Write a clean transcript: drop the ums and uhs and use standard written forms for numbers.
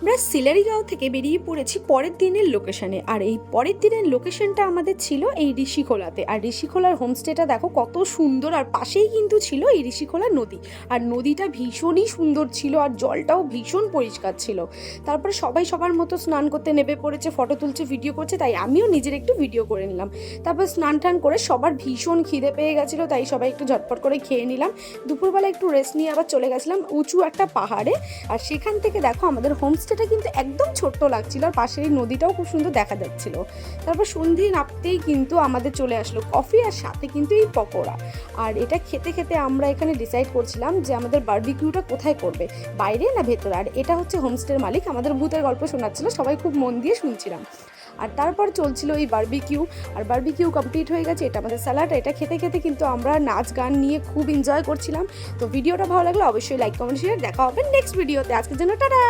আমরা সিলারিগাঁও থেকে বেরিয়ে পড়েছি পরের দিনের লোকেশনে। আর এই পরের দিনের লোকেশনটা আমাদের ছিল এই ঋষিখোলাতে। আর ঋষিখোলার হোমস্টেটা দেখো কত সুন্দর, আর পাশেই কিন্তু ছিল এই ঋষিখোলা নদী। আর নদীটা ভীষণই সুন্দর ছিল, আর জলটাও ভীষণ পরিষ্কার ছিল। তারপরে সবাই সবার মতো স্নান করতে নেমে পড়েছে, ফটো তুলছে, ভিডিও করছে, তাই আমিও নিজের একটু ভিডিও করে নিলাম। তারপর স্নান টান করে সবার ভীষণ খিদে পেয়ে গেছিলো, তাই সবাই একটু ঝটপট করে খেয়ে নিলাম। দুপুরবেলা একটু রেস্ট নিয়ে আবার চলে গেছিলাম উঁচু একটা পাহাড়ে। আর সেখান থেকে দেখো আমাদের হোমস্টেটা কিন্তু একদম ছোট্ট লাগছিল, আর পাশের এই নদীটাও খুব সুন্দর দেখা যাচ্ছিল। তারপর সন্ধে নামতেই কিন্তু আমাদের চলে আসলো কফি, আর সাথে কিন্তু এই পকোড়া। আর এটা খেতে খেতে আমরা এখানে ডিসাইড করছিলাম যে আমাদের বারবিকিউটা কোথায় করবে, বাইরে না ভেতরে। আর এটা হচ্ছে হোমস্টের মালিক আমাদের ভূতের গল্প শোনাচ্ছিল, সবাই খুব মন দিয়ে শুনছিলাম। আর তারপর চলছিল এই বারবিকিউ। আর বারবিকিউ কমপ্লিট হয়ে গেছে, এটা আমাদের স্যালাড। এটা খেতে খেতে কিন্তু আমরা নাচ গান নিয়ে খুব এনজয় করছিলাম। তো ভিডিওটা ভালো লাগলে অবশ্যই লাইক, কমেন্ট, শেয়ার। দেখা হবে নেক্সট ভিডিওতে। আজকের জন্য টাটা।